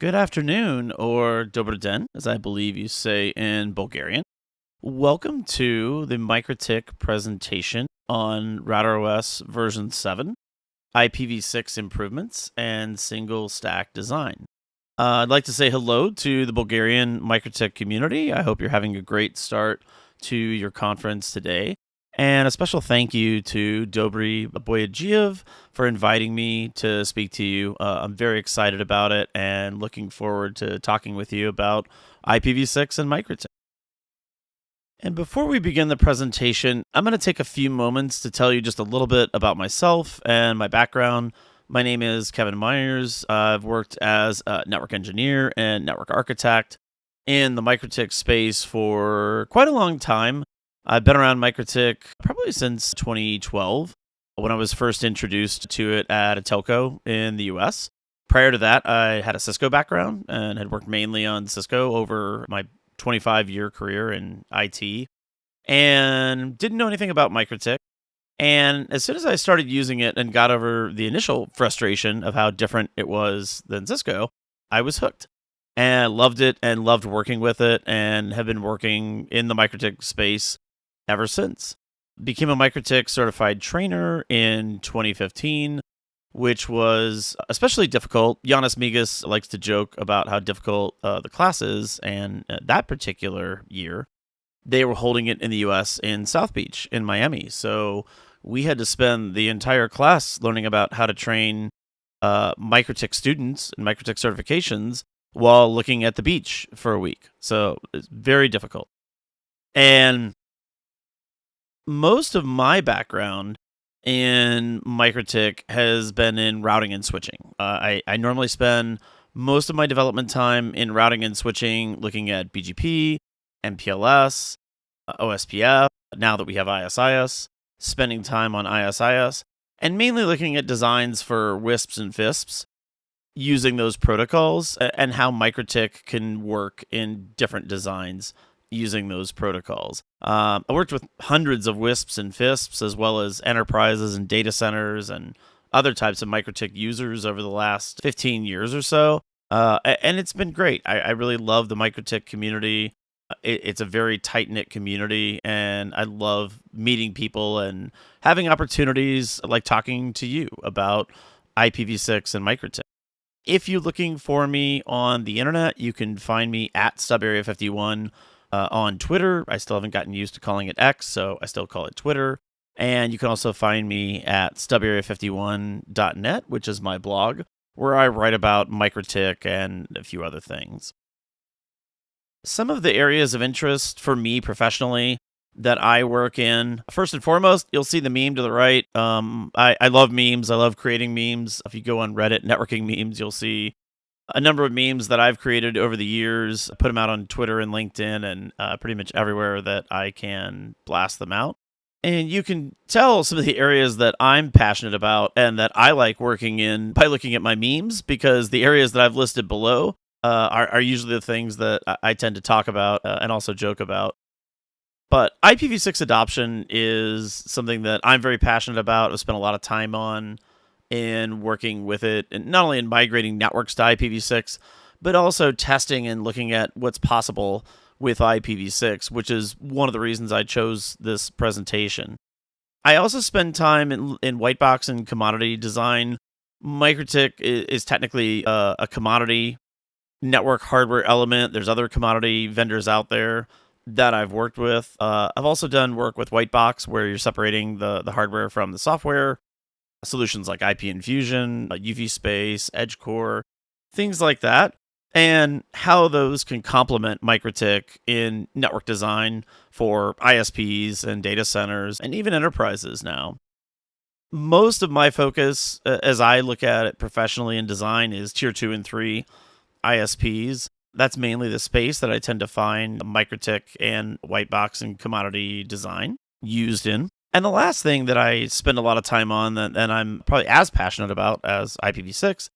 Good afternoon, or dober den, as I believe you say in Bulgarian. Welcome to the MikroTik presentation on RouterOS version 7, IPv6 improvements, and single stack design. I'd like to say hello to the Bulgarian MikroTik community. I hope you're having a great start to your conference today. And a special thank you to Dobry Boyadjiev for inviting me to speak to you. I'm very excited about it and looking forward to talking with you about IPv6 and MikroTik. And before we begin the presentation, I'm going to take a few moments to tell you just a little bit about myself and my background. My name is Kevin Myers. I've worked as a network engineer and network architect in the MikroTik space for quite a long time. I've been around MikroTik probably since 2012 when I was first introduced to it at a telco in the US. Prior to that, I had a Cisco background and had worked mainly on Cisco over my 25-year career in IT and didn't know anything about MikroTik. And as soon as I started using it and got over the initial frustration of how different it was than Cisco, I was hooked and loved it and loved working with it and have been working in the MikroTik space ever since. Became a MikroTik certified trainer in 2015, which was especially difficult. Giannis Migas likes to joke about how difficult the class is, and that particular year, they were holding it in the US in South Beach in Miami. So we had to spend the entire class learning about how to train MikroTik students and MikroTik certifications while looking at the beach for a week. So it's very difficult. And most of my background in MikroTik has been in routing and switching. I normally spend most of my development time in routing and switching, looking at BGP, MPLS, OSPF, now that we have ISIS, spending time on ISIS, and mainly looking at designs for WISPs and FISPs, using those protocols and how MikroTik can work in different designs using those protocols. I worked with hundreds of WISPs and FISPs, as well as enterprises and data centers and other types of MikroTik users over the last 15 years or so. And it's been great. I really love the MikroTik community. It's a very tight-knit community, and I love meeting people and having opportunities like talking to you about IPv6 and MikroTik. If you're looking for me on the internet, you can find me at StubArea51 on Twitter. I still haven't gotten used to calling it X, so I still call it Twitter. And you can also find me at stubarea51.net, which is my blog, where I write about MikroTik and a few other things. Some of the areas of interest for me professionally that I work in, first and foremost, you'll see the meme to the right. I love memes. I love creating memes. If you go on Reddit, networking memes, you'll see a number of memes that I've created over the years. I put them out on Twitter and LinkedIn and pretty much everywhere that I can blast them out. And you can tell some of the areas that I'm passionate about and that I like working in by looking at my memes, because the areas that I've listed below are usually the things that I tend to talk about and also joke about. But IPv6 adoption is something that I'm very passionate about. I've spent a lot of time on in working with it, and not only in migrating networks to IPv6, but also testing and looking at what's possible with IPv6, which is one of the reasons I chose this presentation. I also spend time in white box and commodity design. MikroTik is technically a commodity network hardware element. There's other commodity vendors out there that I've worked with. I've also done work with white box, where you're separating the hardware from the software. Solutions like IP Infusion, UV Space, EdgeCore, things like that, and how those can complement MikroTik in network design for ISPs and data centers and even enterprises now. Most of my focus, as I look at it professionally in design, is tier 2 and 3 ISPs. That's mainly the space that I tend to find MikroTik and white box and commodity design used in. And the last thing that I spend a lot of time on, and I'm probably as passionate about as IPv6,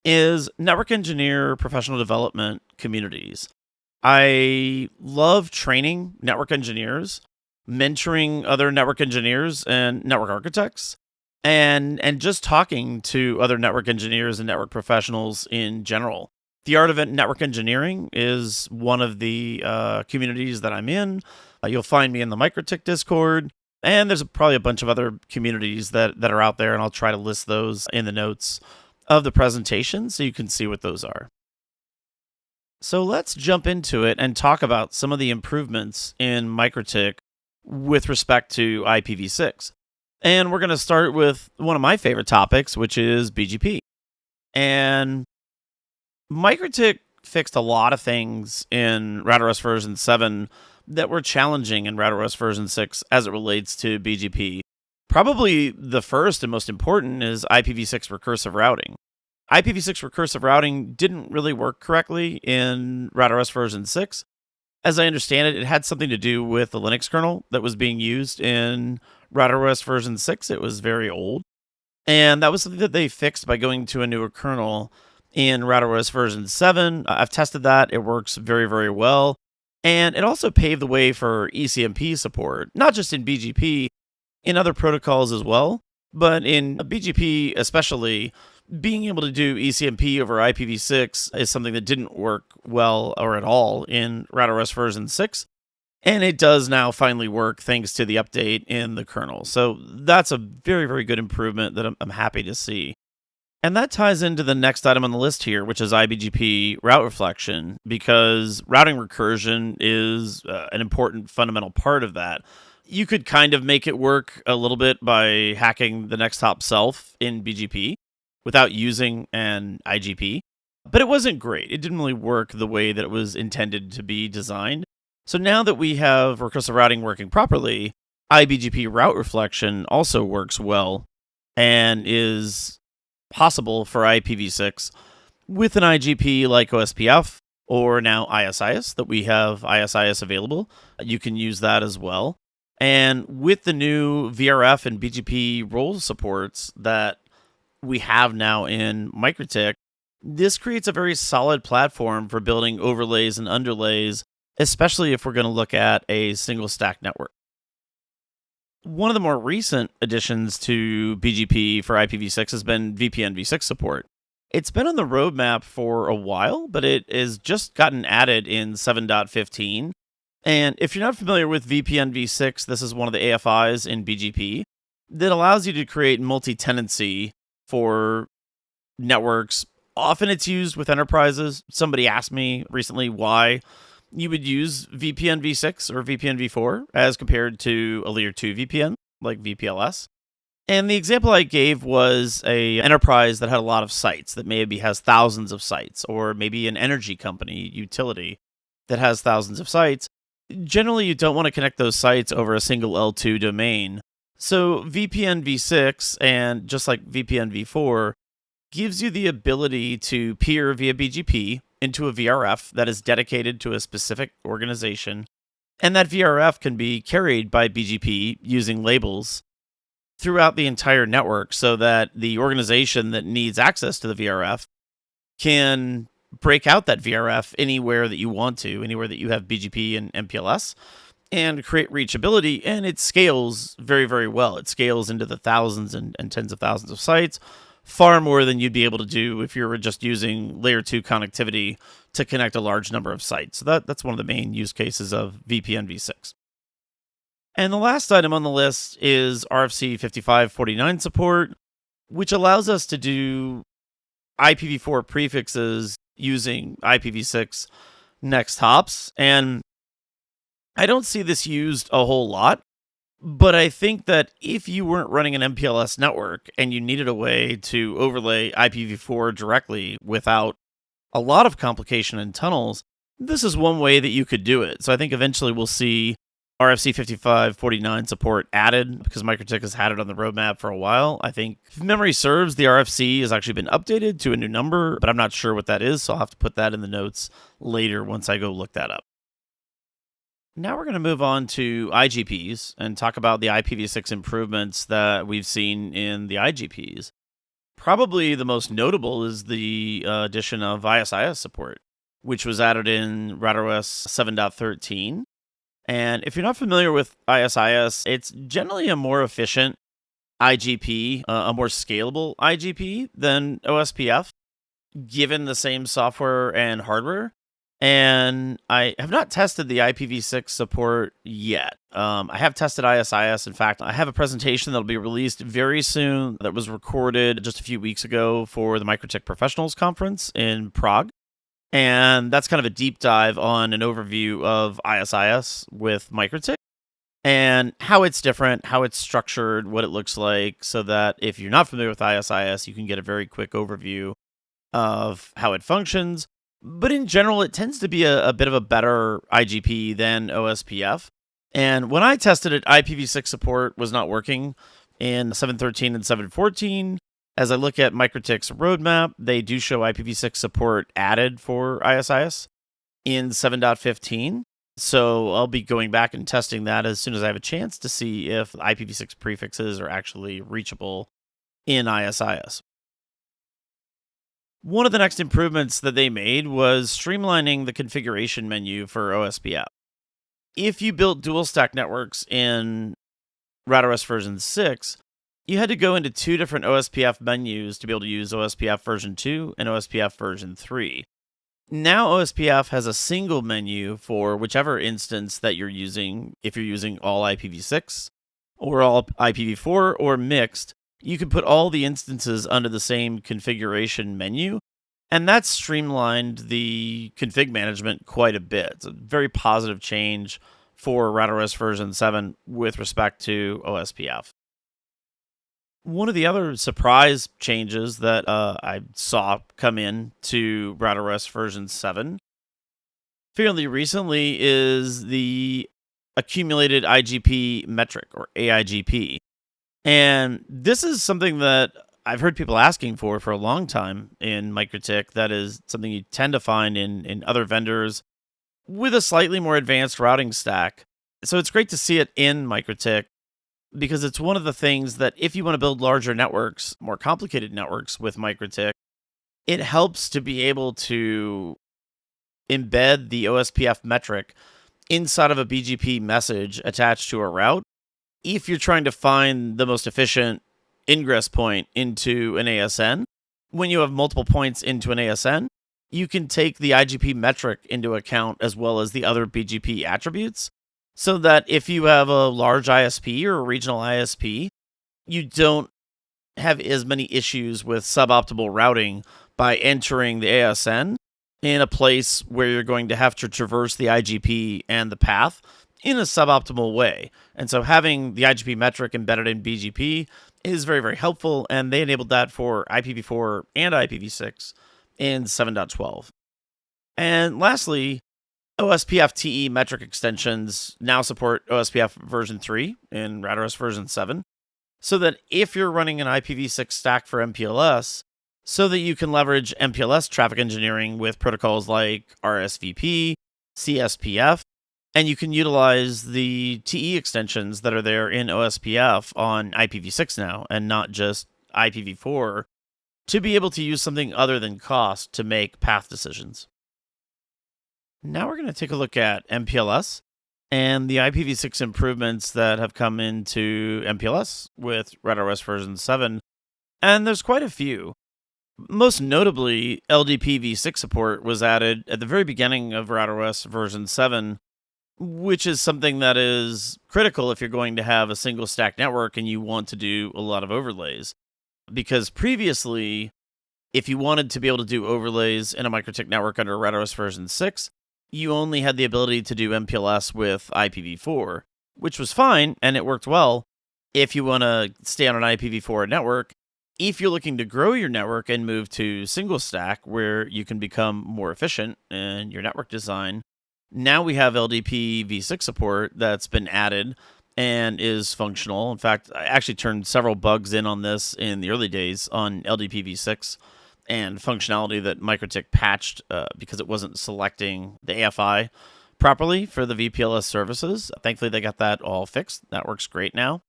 is network engineer professional development communities. I love training network engineers, mentoring other network engineers and network architects, and just talking to other network engineers and network professionals in general. The Art of Network Engineering is one of the communities that I'm in. You'll find me in the MikroTik Discord. And there's probably a bunch of other communities that are out there, and I'll try to list those in the notes of the presentation so you can see what those are. So let's jump into it and talk about some of the improvements in MikroTik with respect to IPv6. And we're going to start with one of my favorite topics, which is BGP. And MikroTik fixed a lot of things in RouterOS version 7 that were challenging in RouterOS version 6 as it relates to BGP. Probably the first and most important is IPv6 recursive routing. IPv6 recursive routing didn't really work correctly in RouterOS version 6. As I understand it, it had something to do with the Linux kernel that was being used in RouterOS version 6. It was very old. And that was something that they fixed by going to a newer kernel in RouterOS version 7. I've tested that. It works very, very well. And it also paved the way for eCMP support, not just in BGP, in other protocols as well. But in BGP especially, being able to do eCMP over IPv6 is something that didn't work well or at all in RouterOS version 6. And it does now finally work thanks to the update in the kernel. So that's a very, very good improvement that I'm happy to see. And that ties into the next item on the list here, which is IBGP route reflection, because routing recursion is an important fundamental part of that. You could kind of make it work a little bit by hacking the next hop self in BGP without using an IGP, but it wasn't great. It didn't really work the way that it was intended to be designed. So now that we have recursive routing working properly, IBGP route reflection also works well and is possible for IPv6 with an IGP like OSPF or now ISIS that we have ISIS available. You can use that as well. And with the new VRF and BGP role supports that we have now in MikroTik, this creates a very solid platform for building overlays and underlays, especially if we're going to look at a single stack network. One of the more recent additions to BGP for IPv6 has been VPNv6 support. It's been on the roadmap for a while, but it has just gotten added in 7.15. And if you're not familiar with VPNv6, this is one of the AFIs in BGP that allows you to create multi-tenancy for networks. Often it's used with enterprises. Somebody asked me recently why you would use VPN v6 or VPN v4 as compared to a layer 2 VPN like VPLS. And the example I gave was a enterprise that had a lot of sites, that maybe has thousands of sites, or maybe an energy company, utility, that has thousands of sites. Generally, you don't want to connect those sites over a single L2 domain. So VPN v6, and just like VPN v4, gives you the ability to peer via BGP into a VRF that is dedicated to a specific organization, and that VRF can be carried by BGP using labels throughout the entire network so that the organization that needs access to the VRF can break out that VRF anywhere that you want to, anywhere that you have BGP and MPLS, and create reachability, and it scales very, very well. It scales into the thousands and tens of thousands of sites, far more than you'd be able to do if you were just using layer 2 connectivity to connect a large number of sites. So that's one of the main use cases of VPN v6. And the last item on the list is RFC 5549 support, which allows us to do IPv4 prefixes using IPv6 next hops. And I don't see this used a whole lot, but I think that if you weren't running an MPLS network and you needed a way to overlay IPv4 directly without a lot of complication and tunnels, this is one way that you could do it. So I think eventually we'll see RFC 5549 support added, because MikroTik has had it on the roadmap for a while. I think, if memory serves, the RFC has actually been updated to a new number, but I'm not sure what that is, so I'll have to put that in the notes later once I go look that up. Now we're going to move on to IGPs and talk about the IPv6 improvements that we've seen in the IGPs. Probably the most notable is the addition of ISIS support, which was added in RouterOS 7.13. And if you're not familiar with ISIS, it's generally a more efficient IGP, a more scalable IGP than OSPF. given the same software and hardware. And I have not tested the IPv6 support yet. I have tested ISIS. In fact, I have a presentation that'll be released very soon that was recorded just a few weeks ago for the MikroTik Professionals Conference in Prague. And that's kind of a deep dive on an overview of ISIS with MikroTik and how it's different, how it's structured, what it looks like, so that if you're not familiar with ISIS, you can get a very quick overview of how it functions. But in general, it tends to be a bit of a better IGP than OSPF. And when I tested it, IPv6 support was not working in 7.13 and 7.14. As I look at MikroTik's roadmap, they do show IPv6 support added for ISIS in 7.15. So I'll be going back and testing that as soon as I have a chance to see if IPv6 prefixes are actually reachable in ISIS. One of the next improvements that they made was streamlining the configuration menu for OSPF. If you built dual stack networks in RouterOS version 6, you had to go into two different OSPF menus to be able to use OSPF version 2 and OSPF version 3. Now OSPF has a single menu for whichever instance that you're using. If you're using all IPv6 or all IPv4 or mixed, you can put all the instances under the same configuration menu, and that's streamlined the config management quite a bit. It's a very positive change for RouterOS version 7 with respect to OSPF. One of the other surprise changes that I saw come in to RouterOS version 7 fairly recently is the accumulated IGP metric, or AIGP. And this is something that I've heard people asking for a long time in MikroTik. That is something you tend to find in other vendors with a slightly more advanced routing stack. So it's great to see it in MikroTik, because it's one of the things that if you want to build larger networks, more complicated networks with MikroTik, it helps to be able to embed the OSPF metric inside of a BGP message attached to a route if you're trying to find the most efficient ingress point into an ASN. When you have multiple points into an ASN, you can take the IGP metric into account as well as the other BGP attributes, so that if you have a large ISP or a regional ISP, you don't have as many issues with suboptimal routing by entering the ASN in a place where you're going to have to traverse the IGP and the path in a suboptimal way. And so having the IGP metric embedded in BGP is very, very helpful, and they enabled that for IPv4 and IPv6 in 7.12. And lastly, OSPF TE metric extensions now support OSPF version 3 in RouterOS version 7, so that if you're running an IPv6 stack for MPLS, so that you can leverage MPLS traffic engineering with protocols like RSVP, CSPF, and you can utilize the TE extensions that are there in OSPF on IPv6 now, and not just IPv4, to be able to use something other than cost to make path decisions. Now we're going to take a look at MPLS and the IPv6 improvements that have come into MPLS with RouterOS version 7. And there's quite a few. Most notably, LDPv6 support was added at the very beginning of RouterOS version 7, which is something that is critical if you're going to have a single stack network and you want to do a lot of overlays. Because previously, if you wanted to be able to do overlays in a MikroTik network under RouterOS version 6, you only had the ability to do MPLS with IPv4, which was fine and it worked well if you want to stay on an IPv4 network. If you're looking to grow your network and move to single stack where you can become more efficient in your network design, now we have LDPv6 support that's been added and is functional. In fact, I actually turned several bugs in on this in the early days on LDPv6 and functionality that MikroTik patched because it wasn't selecting the AFI properly for the VPLS services. Thankfully, they got that all fixed. That works great now.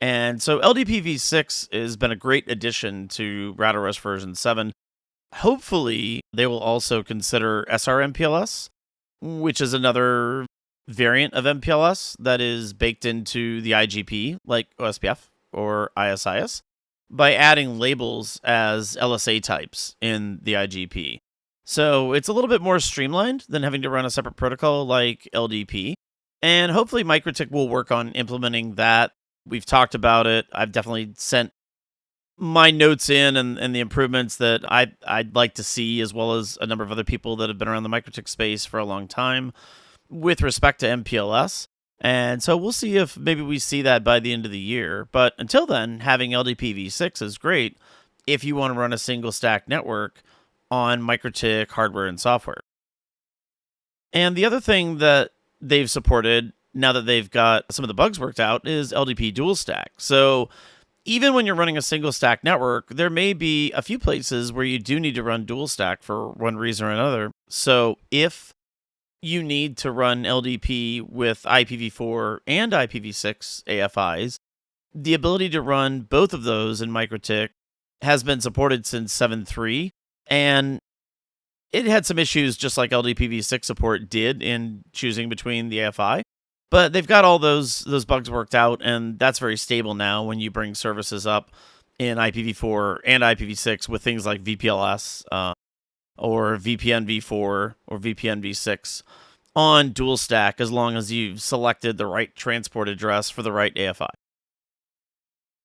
And so LDPv6 has been a great addition to RouterOS version 7. Hopefully, they will also consider SRMPLS, which is another variant of MPLS that is baked into the IGP, like OSPF or ISIS. by adding labels as LSA types in the IGP. So it's a little bit more streamlined than having to run a separate protocol like LDP. And hopefully MikroTik will work on implementing that. We've talked about it. I've definitely sent my notes in and the improvements that I'd like to see, as well as a number of other people that have been around the MikroTik space for a long time with respect to MPLS. And so we'll see if maybe we see that by the end of the year. But until then, having LDPv6 is great if you want to run a single stack network on MikroTik hardware and software. And the other thing that they've supported now that they've got some of the bugs worked out is LDP dual stack. So even when you're running a single stack network, there may be a few places where you do need to run dual stack for one reason or another. So if you need to run LDP with IPv4 and IPv6 AFIs, the ability to run both of those in MikroTik has been supported since 7.3, and it had some issues just like LDPv6 support did in choosing between the AFI. But they've got all those bugs worked out, and that's very stable now when you bring services up in IPv4 and IPv6 with things like VPLS or VPN v4 or VPN v6 on dual stack, as long as you've selected the right transport address for the right AFI.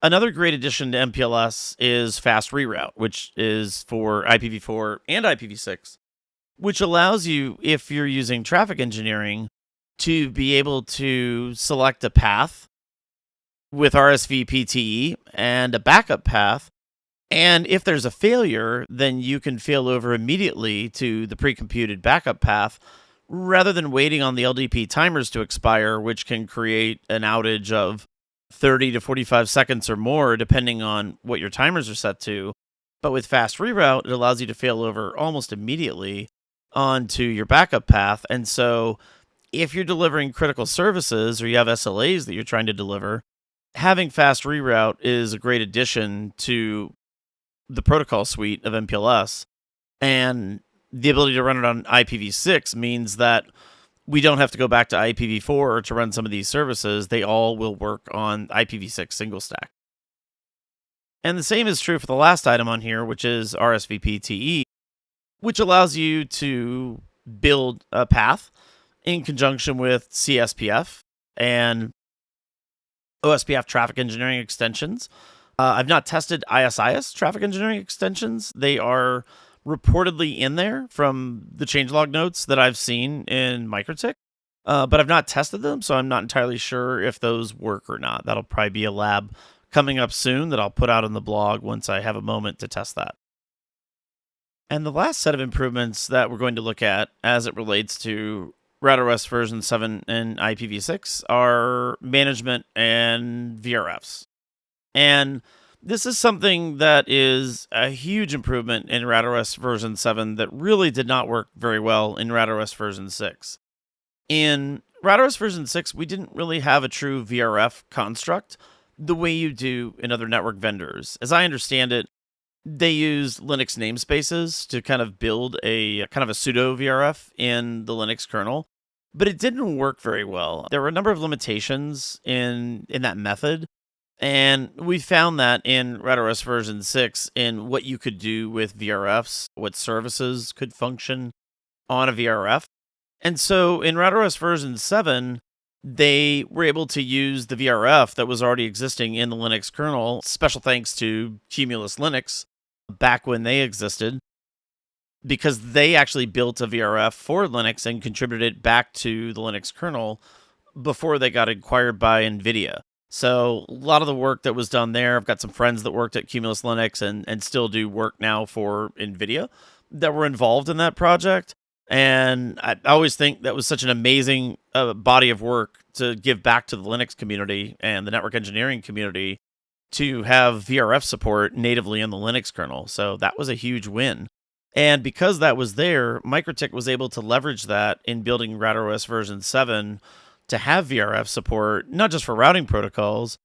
Another great addition to MPLS is fast reroute, which is for IPv4 and IPv6, which allows you, if you're using traffic engineering, to be able to select a path with RSVPTE and a backup path. And if there's a failure, then you can fail over immediately to the pre-computed backup path rather than waiting on the LDP timers to expire, which can create an outage of 30 to 45 seconds or more, depending on what your timers are set to. But with fast reroute, it allows you to fail over almost immediately onto your backup path. And so if you're delivering critical services or you have SLAs that you're trying to deliver, having fast reroute is a great addition to the protocol suite of MPLS. And the ability to run it on IPv6 means that we don't have to go back to IPv4 to run some of these services. They all will work on IPv6 single stack. And the same is true for the last item on here, which is RSVPTE, which allows you to build a path in conjunction with CSPF and OSPF traffic engineering extensions. I've not tested ISIS traffic engineering extensions. They are reportedly in there from the changelog notes that I've seen in MikroTik, but I've not tested them, so I'm not entirely sure if those work or not. That'll probably be a lab coming up soon that I'll put out on the blog once I have a moment to test that. And the last set of improvements that we're going to look at as it relates to RouterOS version 7 and IPv6 are management and VRFs. And this is something that is a huge improvement in RouterOS version 7 that really did not work very well in RouterOS version 6. In RouterOS version 6, we didn't really have a true VRF construct the way you do in other network vendors. As I understand it, they used Linux namespaces to kind of build a kind of a pseudo VRF in the Linux kernel, but it didn't work very well. There were a number of limitations in that method, and we found that in RouterOS version 6 in what you could do with VRFs, what services could function on a VRF. And so in RouterOS version 7, they were able to use the VRF that was already existing in the Linux kernel. Special thanks to Cumulus Linux back when they existed, because they actually built a VRF for Linux and contributed it back to the Linux kernel before they got acquired by NVIDIA. So a lot of the work that was done there, I've got some friends that worked at Cumulus Linux and still do work now for NVIDIA that were involved in that project. And I always think that was such an amazing body of work to give back to the Linux community and the network engineering community to have VRF support natively in the Linux kernel. So that was a huge win. And because that was there, MikroTik was able to leverage that in building RouterOS version 7 to have VRF support, not just for routing protocols,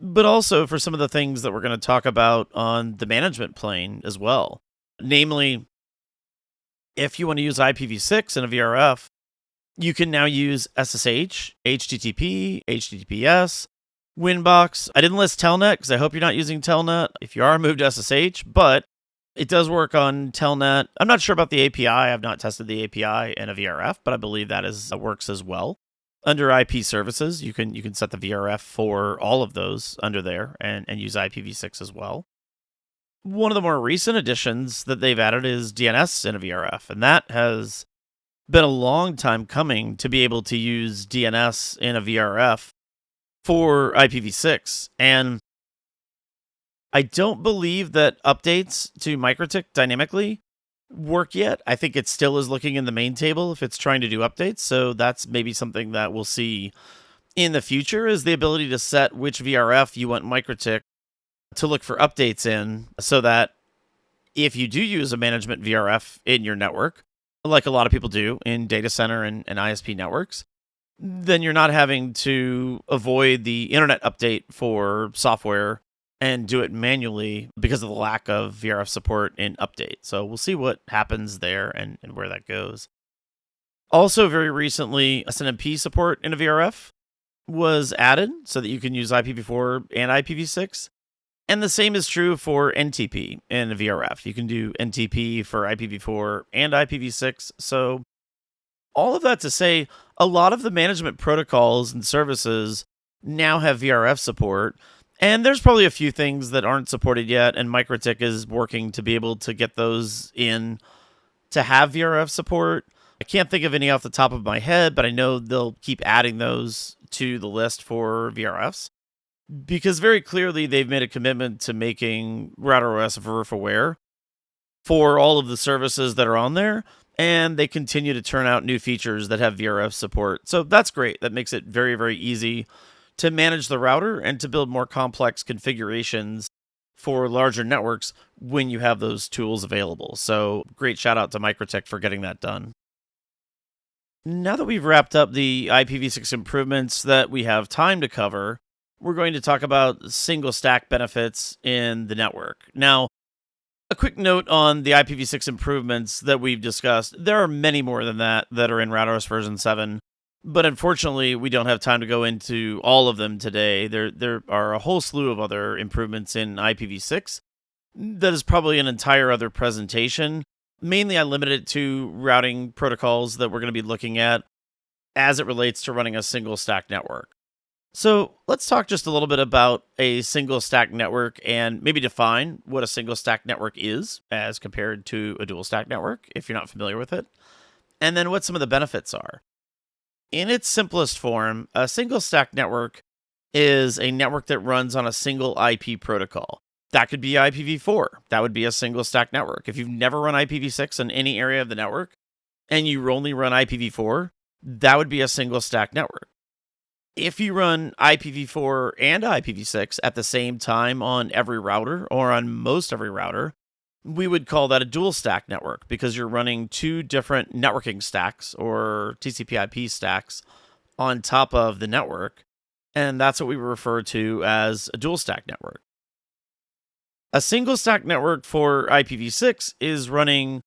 but also for some of the things that we're going to talk about on the management plane as well. Namely, if you want to use IPv6 in a VRF, you can now use SSH, HTTP, HTTPS, Winbox, I didn't list Telnet because I hope you're not using Telnet. If you are, move to SSH, but it does work on Telnet. I'm not sure about the API. I've not tested the API in a VRF, but I believe that works as well. Under IP services, you can set the VRF for all of those under there and use IPv6 as well. One of the more recent additions that they've added is DNS in a VRF, and that has been a long time coming to be able to use DNS in a VRF for IPv6. And I don't believe that updates to MikroTik dynamically work yet. I think it still is looking in the main table if it's trying to do updates. So that's maybe something that we'll see in the future, is the ability to set which VRF you want MikroTik to look for updates in, so that if you do use a management VRF in your network, like a lot of people do in data center and ISP networks, then you're not having to avoid the internet update for software and do it manually because of the lack of VRF support in update. So we'll see what happens there and where that goes. Also, very recently, SNMP support in a VRF was added so that you can use IPv4 and IPv6. And the same is true for NTP in a VRF. You can do NTP for IPv4 and IPv6. So all of that to say, a lot of the management protocols and services now have VRF support. And there's probably a few things that aren't supported yet, and MikroTik is working to be able to get those in to have VRF support. I can't think of any off the top of my head, but I know they'll keep adding those to the list for VRFs, because very clearly they've made a commitment to making RouterOS VRF aware for all of the services that are on there, and they continue to turn out new features that have VRF support. So that's great. That makes it very, very easy to manage the router and to build more complex configurations for larger networks when you have those tools available. So great shout out to MikroTik for getting that done. Now that we've wrapped up the IPv6 improvements that we have time to cover, we're going to talk about single stack benefits in the network. Now, a quick note on the IPv6 improvements that we've discussed. There are many more than that are in RouterOS version 7, but unfortunately, we don't have time to go into all of them today. There are a whole slew of other improvements in IPv6 that is probably an entire other presentation. Mainly, I limited it to routing protocols that we're going to be looking at as it relates to running a single stack network. So let's talk just a little bit about a single stack network and maybe define what a single stack network is as compared to a dual stack network, if you're not familiar with it, and then what some of the benefits are. In its simplest form, a single stack network is a network that runs on a single IP protocol. That could be IPv4. That would be a single stack network. If you've never run IPv6 in any area of the network and you only run IPv4, that would be a single stack network. If you run IPv4 and IPv6 at the same time on every router or on most every router, we would call that a dual stack network, because you're running two different networking stacks or TCP/IP stacks on top of the network, and that's what we refer to as a dual stack network. A single stack network for IPv6 is running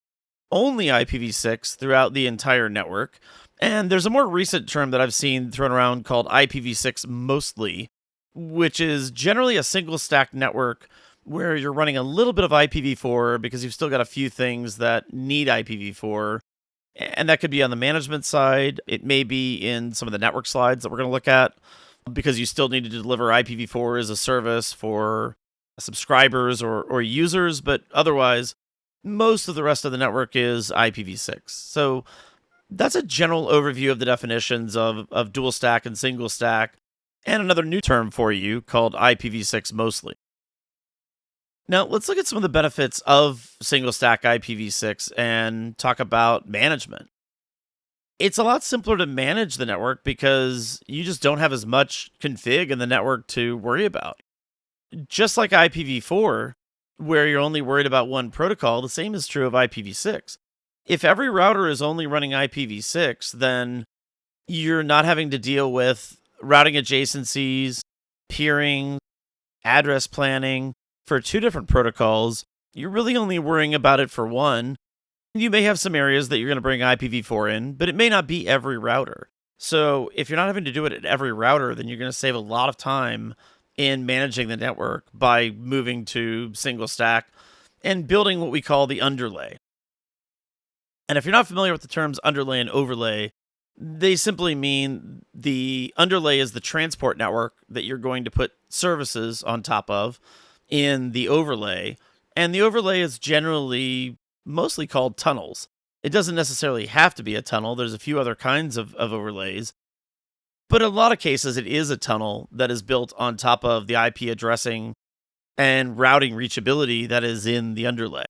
only IPv6 throughout the entire network, and there's a more recent term that I've seen thrown around called IPv6 mostly, which is generally a single stack network where you're running a little bit of IPv4 because you've still got a few things that need IPv4. And that could be on the management side. It may be in some of the network slides that we're going to look at, because you still need to deliver IPv4 as a service for subscribers or users. But otherwise, most of the rest of the network is IPv6. So that's a general overview of the definitions of dual stack and single stack, and another new term for you called IPv6 mostly. Now, let's look at some of the benefits of single stack IPv6 and talk about management. It's a lot simpler to manage the network because you just don't have as much config in the network to worry about. Just like IPv4, where you're only worried about one protocol, the same is true of IPv6. If every router is only running IPv6, then you're not having to deal with routing adjacencies, peering, address planning for two different protocols. You're really only worrying about it for one. You may have some areas that you're going to bring IPv4 in, but it may not be every router. So if you're not having to do it at every router, then you're going to save a lot of time in managing the network by moving to single stack and building what we call the underlay. And if you're not familiar with the terms underlay and overlay, they simply mean the underlay is the transport network that you're going to put services on top of in the overlay. And the overlay is generally mostly called tunnels. It doesn't necessarily have to be a tunnel. There's a few other kinds of overlays. But in a lot of cases, it is a tunnel that is built on top of the IP addressing and routing reachability that is in the underlay.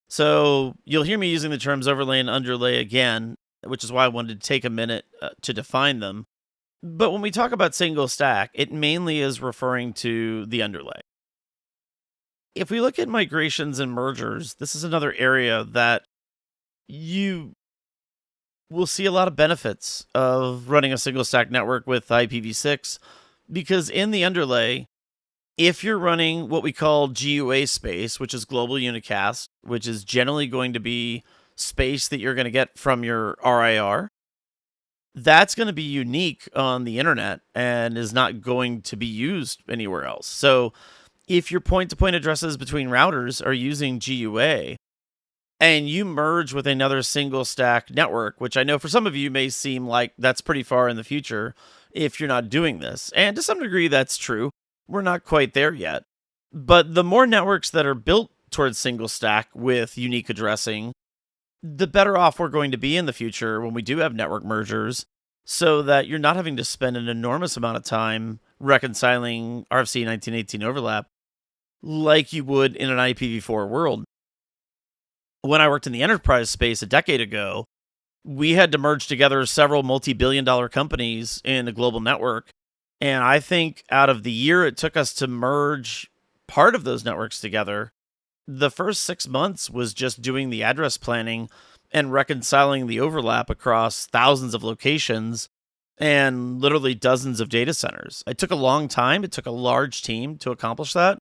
So you'll hear me using the terms overlay and underlay again, which is why I wanted to take a minute to define them. But when we talk about single stack, it mainly is referring to the underlay. If we look at migrations and mergers, this is another area that you will see a lot of benefits of running a single stack network with IPv6 because in the underlay, if you're running what we call GUA space, which is global unicast, which is generally going to be space that you're going to get from your RIR, that's going to be unique on the internet and is not going to be used anywhere else. So if your point-to-point addresses between routers are using GUA and you merge with another single stack network, which I know for some of you may seem like that's pretty far in the future if you're not doing this. And to some degree, that's true. We're not quite there yet. But the more networks that are built towards single stack with unique addressing, the better off we're going to be in the future when we do have network mergers, so that you're not having to spend an enormous amount of time reconciling RFC 1918 overlap like you would in an IPv4 world. When I worked in the enterprise space a decade ago, we had to merge together several multi-billion-dollar companies in a global network. And I think out of the year it took us to merge part of those networks together, the first 6 months was just doing the address planning and reconciling the overlap across thousands of locations and literally dozens of data centers. It took a long time. It took a large team to accomplish that.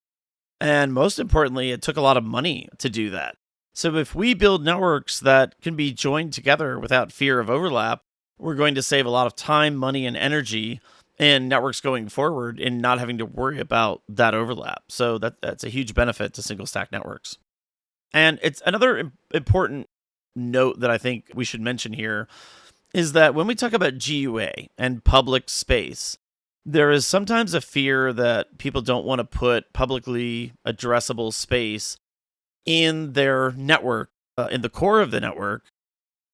And most importantly, it took a lot of money to do that. So if we build networks that can be joined together without fear of overlap, we're going to save a lot of time, money, and energy in networks going forward and not having to worry about that overlap. So that's a huge benefit to single stack networks. And it's another important note that I think we should mention here is that when we talk about GUA and public space, there is sometimes a fear that people don't want to put publicly addressable space in their network, in the core of the network,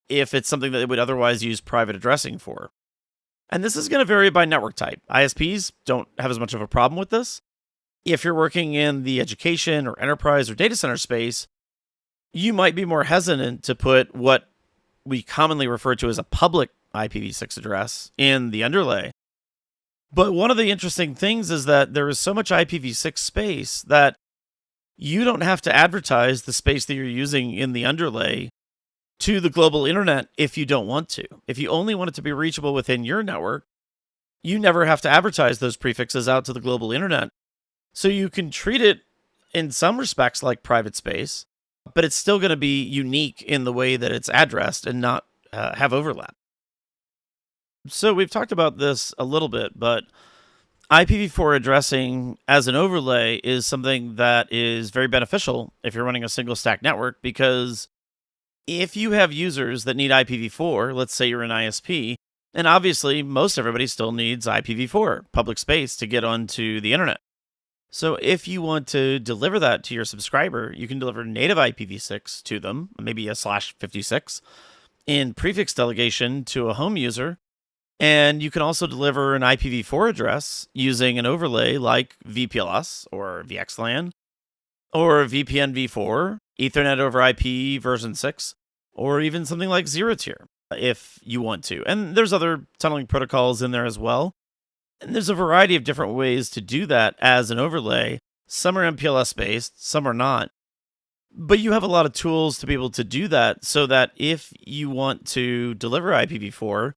if it's something that they would otherwise use private addressing for. And this is going to vary by network type. ISPs don't have as much of a problem with this. If you're working in the education or enterprise or data center space, you might be more hesitant to put what we commonly refer to as a public IPv6 address in the underlay. But one of the interesting things is that there is so much IPv6 space that you don't have to advertise the space that you're using in the underlay to the global internet if you don't want to. If you only want it to be reachable within your network, you never have to advertise those prefixes out to the global internet. So you can treat it in some respects like private space, but it's still going to be unique in the way that it's addressed and not have overlap. So we've talked about this a little bit, but IPv4 addressing as an overlay is something that is very beneficial if you're running a single stack network, because if you have users that need IPv4, let's say you're an ISP, and obviously most everybody still needs IPv4, public space, to get onto the internet. So if you want to deliver that to your subscriber, you can deliver native IPv6 to them, maybe a /56, in prefix delegation to a home user. And you can also deliver an IPv4 address using an overlay like VPLS or VXLAN or VPN v4, Ethernet over IP version 6, or even something like zero tier if you want to. And there's other tunneling protocols in there as well. And there's a variety of different ways to do that as an overlay. Some are MPLS based, some are not. But you have a lot of tools to be able to do that so that if you want to deliver IPv4,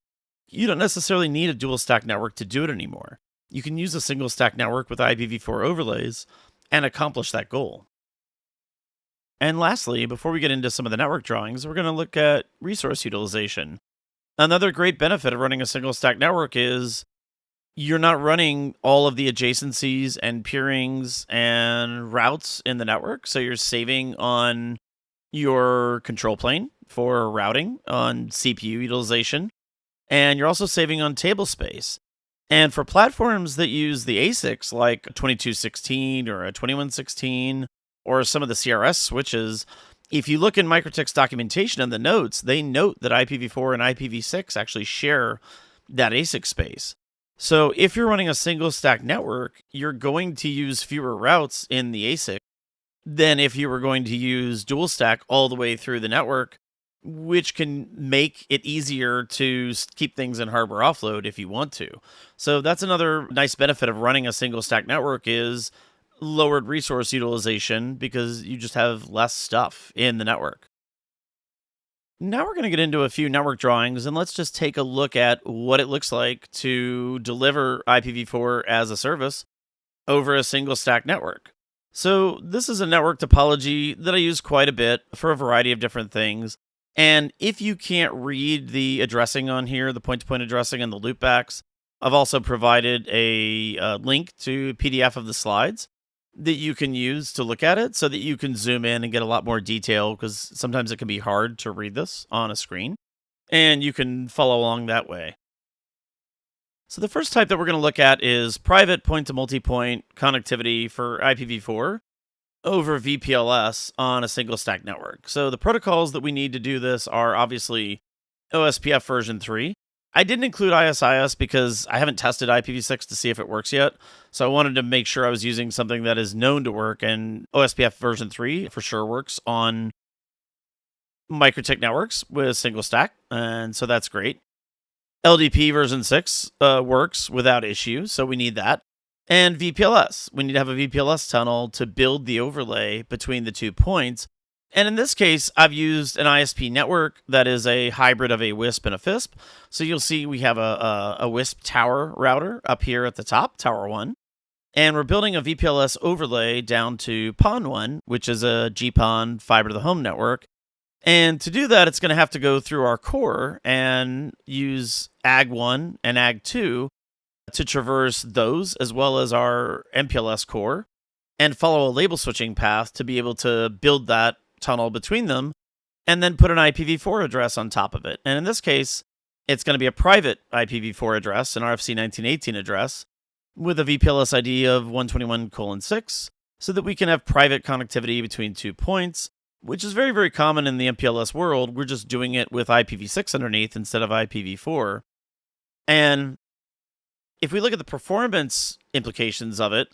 you don't necessarily need a dual stack network to do it anymore. You can use a single stack network with IPv4 overlays and accomplish that goal. And lastly, before we get into some of the network drawings, we're going to look at resource utilization. Another great benefit of running a single stack network is you're not running all of the adjacencies and peerings and routes in the network. So you're saving on your control plane for routing, on CPU utilization, and you're also saving on table space. And for platforms that use the ASICs like a 2216 or a 2116 or some of the CRS switches, if you look in MikroTik's documentation in the notes, they note that IPv4 and IPv6 actually share that ASIC space. So if you're running a single stack network, you're going to use fewer routes in the ASIC than if you were going to use dual stack all the way through the network, which can make it easier to keep things in hardware offload if you want to. So that's another nice benefit of running a single stack network is lowered resource utilization because you just have less stuff in the network. Now we're going to get into a few network drawings, and let's just take a look at what it looks like to deliver IPv4 as a service over a single stack network. So this is a network topology that I use quite a bit for a variety of different things. And if you can't read the addressing on here, the point-to-point addressing and the loopbacks, I've also provided a link to PDF of the slides that you can use to look at it so that you can zoom in and get a lot more detail, because sometimes it can be hard to read this on a screen, and you can follow along that way. So the first type that we're going to look at is private point-to-multipoint connectivity for IPv4 over VPLS on a single stack network. So the protocols that we need to do this are obviously OSPF version 3. I didn't include ISIS because I haven't tested IPv6 to see if it works yet. So I wanted to make sure I was using something that is known to work, and OSPF version 3 for sure works on MikroTik networks with single stack, and so that's great. LDP version 6 works without issue, so we need that. And VPLS. We need to have a VPLS tunnel to build the overlay between the 2 points. And in this case, I've used an ISP network that is a hybrid of a WISP and a FISP. So you'll see we have a WISP tower router up here at the top, tower 1. And we're building a VPLS overlay down to PON 1, which is a GPON fiber to the home network. And to do that, it's going to have to go through our core and use AG1 and AG2 to traverse those, as well as our MPLS core, and follow a label switching path to be able to build that tunnel between them, and then put an IPv4 address on top of it. And in this case, it's going to be a private IPv4 address, an RFC 1918 address, with a VPLS ID of 121:6, so that we can have private connectivity between 2 points, which is very, very common in the MPLS world. We're just doing it with IPv6 underneath instead of IPv4. And if we look at the performance implications of it,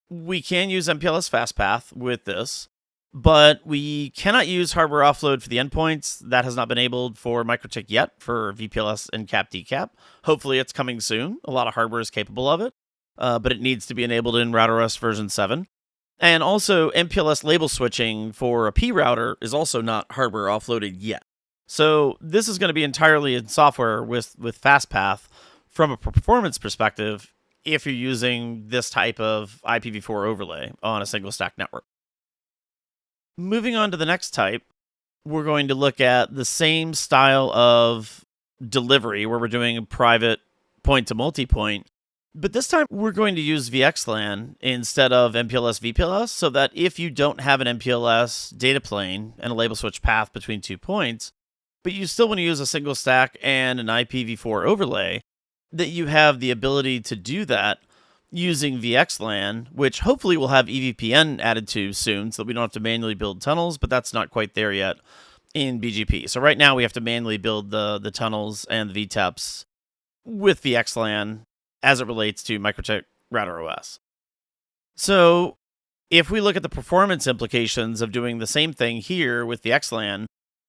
we can use MPLS FastPath with this, but we cannot use hardware offload for the endpoints. That has not been enabled for MikroTik yet for VPLS and CAP-DCAP. Hopefully it's coming soon. A lot of hardware is capable of it, but it needs to be enabled in RouterOS version 7. And also MPLS label switching for a P router is also not hardware offloaded yet. So this is going to be entirely in software with FastPath from a performance perspective if you're using this type of IPv4 overlay on a single stack network. Moving on to the next type, we're going to look at the same style of delivery where we're doing a private point-to-multipoint, but this time we're going to use VXLAN instead of MPLS VPLS, so that if you don't have an MPLS data plane and a label switch path between 2 points, but you still want to use a single stack and an IPv4 overlay, that you have the ability to do that using VXLAN, which hopefully will have EVPN added to soon so that we don't have to manually build tunnels, but that's not quite there yet in BGP. So right now we have to manually build the tunnels and the VTEPs with VXLAN as it relates to MikroTik RouterOS. So if we look at the performance implications of doing the same thing here with VXLAN,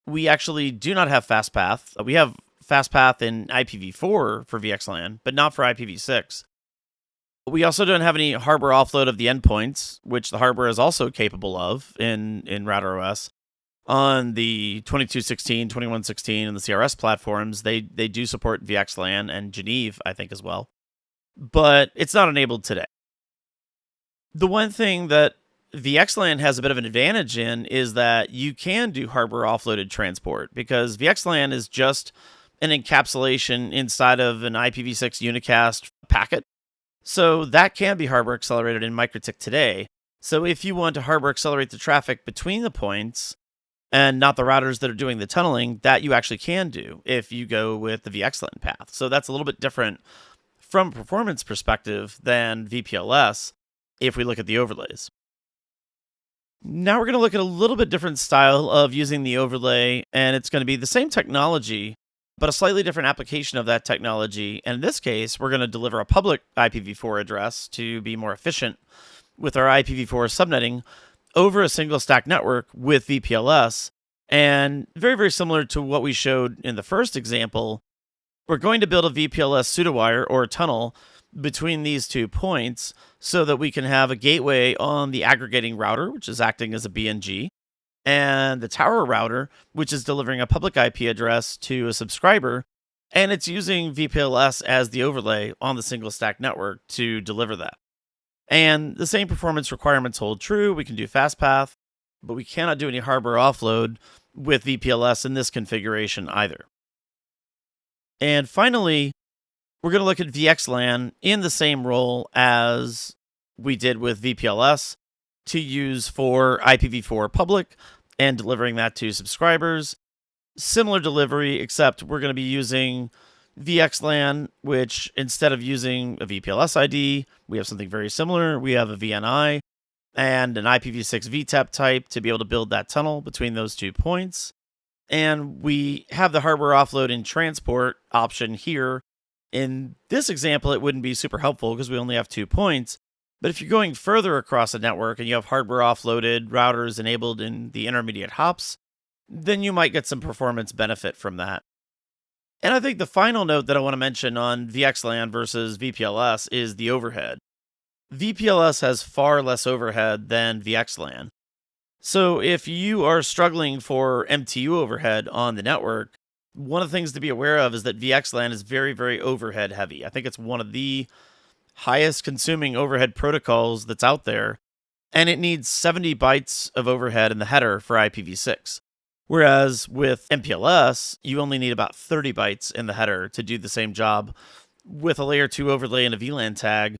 we actually do not have FastPath. We have FastPath in IPv4 for VXLAN, but not for IPv6. We also don't have any hardware offload of the endpoints, which the hardware is also capable of in RouterOS. On the 2216, 2116, and the CRS platforms, they do support VXLAN and Geneve, I think, as well. But it's not enabled today. The one thing that VXLAN has a bit of an advantage in is that you can do hardware offloaded transport, because VXLAN is just an encapsulation inside of an IPv6 unicast packet. So that can be hardware accelerated in MikroTik today. So if you want to hardware accelerate the traffic between the points and not the routers that are doing the tunneling, that you actually can do if you go with the VXLAN path. So that's a little bit different from a performance perspective than VPLS if we look at the overlays. Now we're going to look at a little bit different style of using the overlay, and it's going to be the same technology, but a slightly different application of that technology. And in this case, we're going to deliver a public IPv4 address to be more efficient with our IPv4 subnetting over a single stack network with VPLS. And very, very similar to what we showed in the first example, we're going to build a VPLS pseudowire or a tunnel between these 2 points so that we can have a gateway on the aggregating router, which is acting as a BNG, and the tower router, which is delivering a public IP address to a subscriber, and it's using VPLS as the overlay on the single stack network to deliver that. And the same performance requirements hold true. We can do FastPath, but we cannot do any hardware offload with VPLS in this configuration either. And finally, we're going to look at VXLAN in the same role as we did with VPLS to use for IPv4 public and delivering that to subscribers. Similar delivery, except we're going to be using VXLAN, which instead of using a VPLS ID, we have something very similar. We have a VNI and an IPv6 VTEP type to be able to build that tunnel between those 2 points. And we have the hardware offload and transport option here. In this example, it wouldn't be super helpful because we only have 2 points. But if you're going further across a network and you have hardware offloaded routers enabled in the intermediate hops, then you might get some performance benefit from that. And I think the final note that I want to mention on VXLAN versus VPLS is the overhead. VPLS has far less overhead than VXLAN. So if you are struggling for MTU overhead on the network, one of the things to be aware of is that VXLAN is very, very overhead heavy. I think it's one of the highest consuming overhead protocols that's out there, and it needs 70 bytes of overhead in the header for IPv6. Whereas with MPLS, you only need about 30 bytes in the header to do the same job with a layer 2 overlay and a VLAN tag,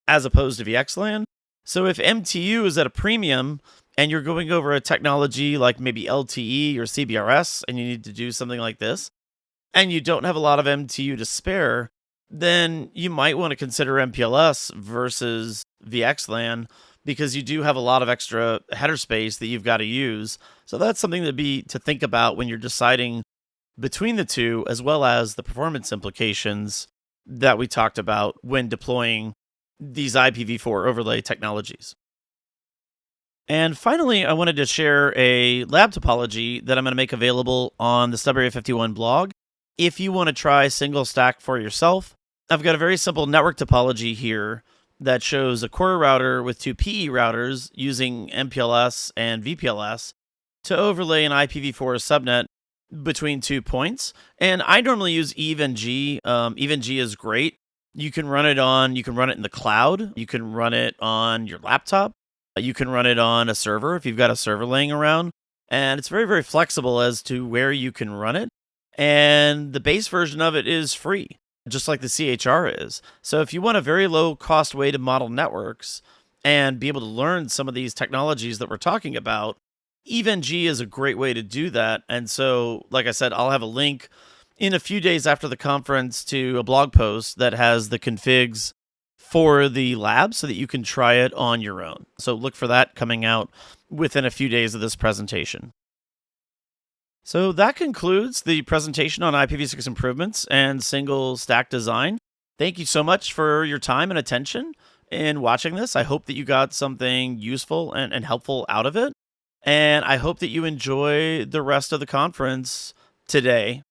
as opposed to VXLAN. So if MTU is at a premium and you're going over a technology like maybe LTE or CBRS and you need to do something like this, and you don't have a lot of MTU to spare, then you might want to consider MPLS versus VXLAN because you do have a lot of extra header space that you've got to use. So that's something to think about when you're deciding between the two, as well as the performance implications that we talked about when deploying these IPv4 overlay technologies. And finally, I wanted to share a lab topology that I'm going to make available on the Stub Area 51 blog. If you want to try single stack for yourself, I've got a very simple network topology here that shows a core router with 2 PE routers using MPLS and VPLS to overlay an IPv4 subnet between 2 points. And I normally use EVE-NG. EVE-NG is great. You can run it in the cloud. You can run it on your laptop. You can run it on a server if you've got a server laying around. And it's very, very flexible as to where you can run it. And the base version of it is free, just like the CHR is. So if you want a very low cost way to model networks and be able to learn some of these technologies that we're talking about, EVE-NG is a great way to do that. And so, like I said, I'll have a link in a few days after the conference to a blog post that has the configs for the lab so that you can try it on your own. So look for that coming out within a few days of this presentation. So that concludes the presentation on IPv6 improvements and single stack design. Thank you so much for your time and attention in watching this. I hope that you got something useful and helpful out of it. And I hope that you enjoy the rest of the conference today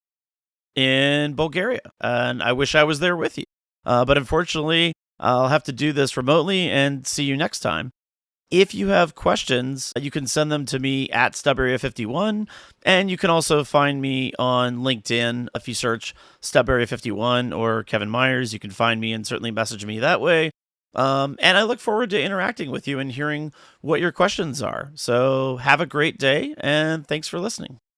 in Bulgaria. And I wish I was there with you. But unfortunately, I'll have to do this remotely, and see you next time. If you have questions, you can send them to me at StubArea51, and you can also find me on LinkedIn. If you search StubArea51 or Kevin Myers, you can find me and certainly message me that way. And I look forward to interacting with you and hearing what your questions are. So have a great day, and thanks for listening.